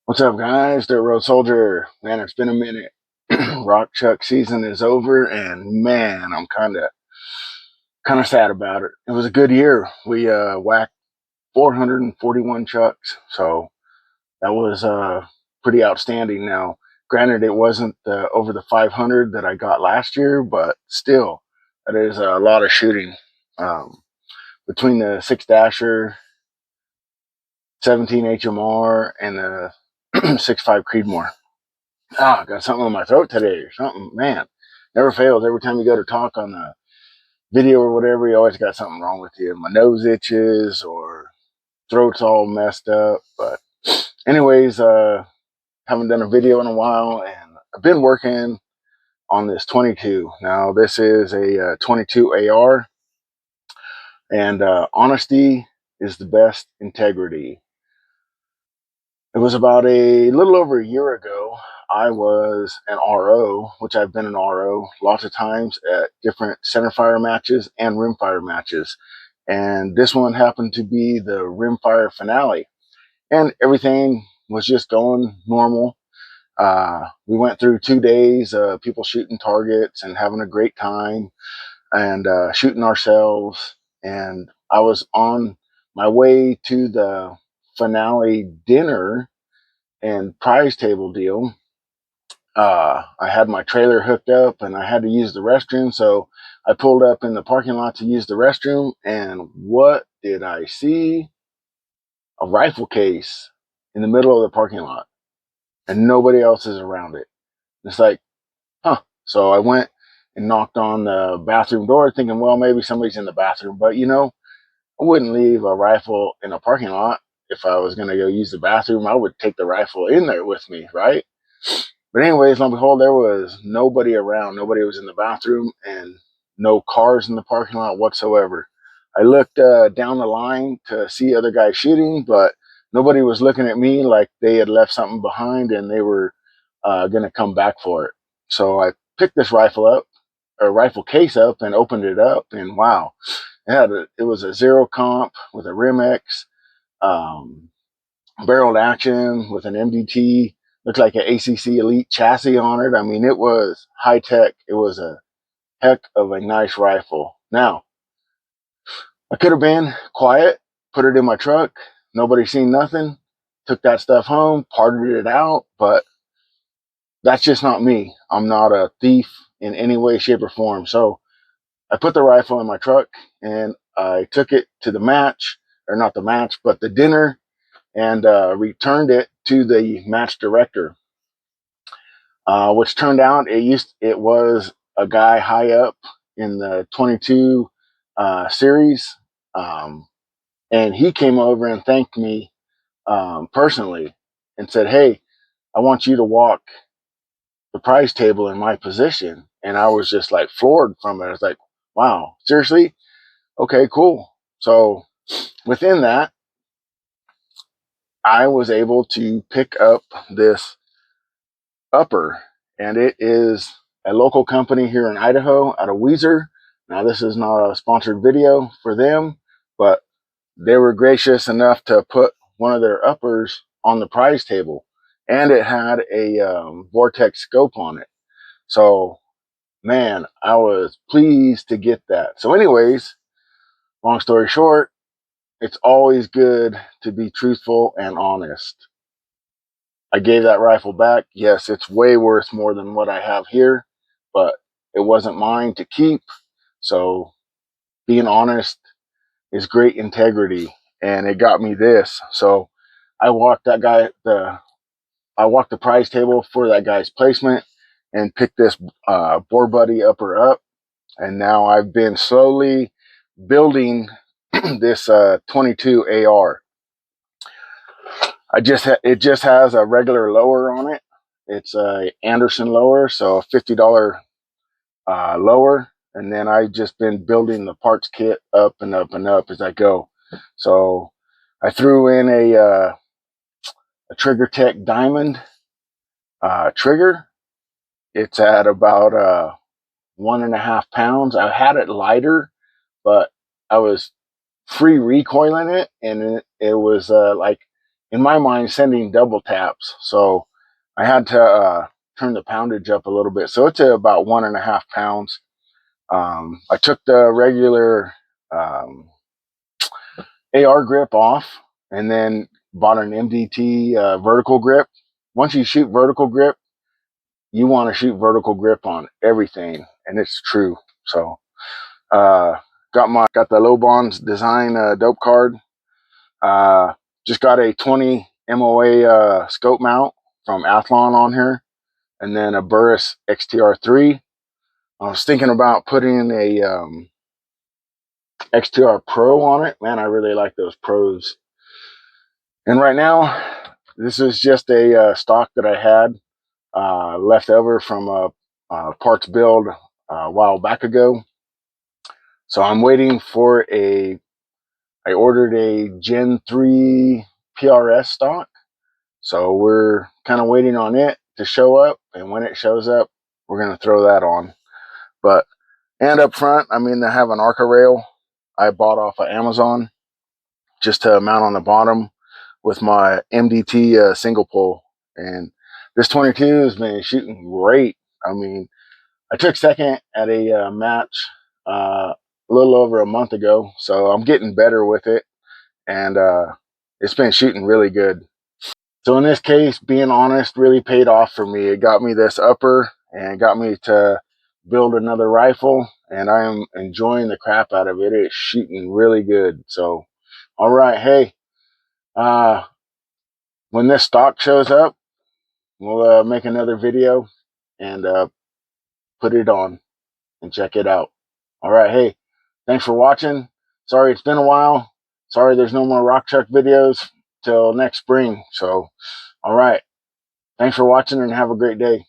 What's up, guys? Dirt Road Soldier. Man, it's been a minute. Rock chuck season is over, and man, I'm kind of sad about it. It was a good year. We whacked 441 chucks, so that was pretty outstanding. Now, granted, it wasn't over the 500 that I got last year, but still, that is a lot of shooting. Um, Between the 6 Dasher, 17 HMR, and the 6.5 Creedmoor. I got something in my throat today or something. Man, never fails. Every time you go to talk on the video or whatever, you always got something wrong with you. My nose itches or throat's all messed up. But anyways, haven't done a video in a while, and I've been working on this 22. Now, this is a 22 AR, and honesty is the best integrity. It was about a little over a year ago. I was an RO, which I've been an RO lots of times at different centerfire matches and rimfire matches. And this one happened to be the rimfire finale. And everything was just going normal. We went through 2 days of people shooting targets and having a great time and shooting ourselves. And I was on my way to the finale dinner and prize table deal. I had my trailer hooked up and I had to use the restroom. So I pulled up in the parking lot to use the restroom. And what did I see? A rifle case in the middle of the parking lot, and nobody else is around it. It's like, huh. So I went and knocked on the bathroom door thinking, well, maybe somebody's in the bathroom. But I wouldn't leave a rifle in a parking lot. If I was going to go use the bathroom, I would take the rifle in there with me, right? But anyways, lo and behold, there was nobody around. Nobody was in the bathroom and no cars in the parking lot whatsoever. I looked down the line to see other guys shooting, but nobody was looking at me like they had left something behind and they were going to come back for it. So I picked this rifle up, or rifle case up, and opened it up, and wow, it was a zero comp with a Rim-X, um, barreled action with an MDT. Looked like an ACC Elite chassis on it. I mean, it was high tech. It was a heck of a nice rifle. Now, I could have been quiet, put it in my truck, nobody seen nothing, took that stuff home, parted it out, but that's just not me. I'm not a thief in any way, shape, or form. So I put the rifle in my truck and I took it to the match, or not the match, but the dinner, and returned it to the match director. Which turned out it was a guy high up in the 22 series, um, and he came over and thanked me personally and said, "Hey, I want you to walk the prize table in my position." And I was just like floored from it. I was like, "Wow, seriously? Okay, cool." So within that, I was able to pick up this upper, and it is a local company here in Idaho out of Weiser. Now, this is not a sponsored video for them, but they were gracious enough to put one of their uppers on the prize table, and it had a Vortex scope on it. So, man, I was pleased to get that. So, anyways, long story short, it's always good to be truthful and honest. I gave that rifle back. Yes, it's way worth more than what I have here, but it wasn't mine to keep. So being honest is great integrity, and it got me this. So I walked the prize table for that guy's placement and picked this BoreBuddy upper up, and now I've been slowly building this 22 AR. It just has a regular lower on it. It's a Anderson lower, so a $50 lower, and then I just been building the parts kit up and up and up as I go. So I threw in a Trigger Tech Diamond trigger. It's at about 1.5 pounds. I had it lighter, but I was free recoiling it, and it was like in my mind, sending double taps. So I had to turn the poundage up a little bit. So it's about 1.5 pounds. I took the regular AR grip off and then bought an MDT vertical grip. Once you shoot vertical grip, you want to shoot vertical grip on everything, and it's true. So got the Low Bonds design dope card. Just got a 20 MOA scope mount from Athlon on here, and then a Burris XTR3. I was thinking about putting a XTR Pro on it. Man, I really like those Pros. And right now, this is just a stock that I had left over from a parts build a while back ago. So I'm waiting for I ordered a Gen 3 PRS stock. So we're kind of waiting on it to show up. And when it shows up, we're going to throw that on. And up front, I mean, they have an Arca rail I bought off of Amazon just to mount on the bottom with my MDT single pull. And this 22 has been shooting great. I mean, I took second at a match a little over a month ago, so I'm getting better with it, and it's been shooting really good. So in this case, being honest really paid off for me. It got me this upper and got me to build another rifle, and I am enjoying the crap out of it. It's shooting really good. So, all right, hey, when this stock shows up, we'll make another video and put it on and check it out. All right, hey, thanks for watching. Sorry it's been a while. Sorry there's no more Rock Chuck videos till next spring. So, all right, thanks for watching and have a great day.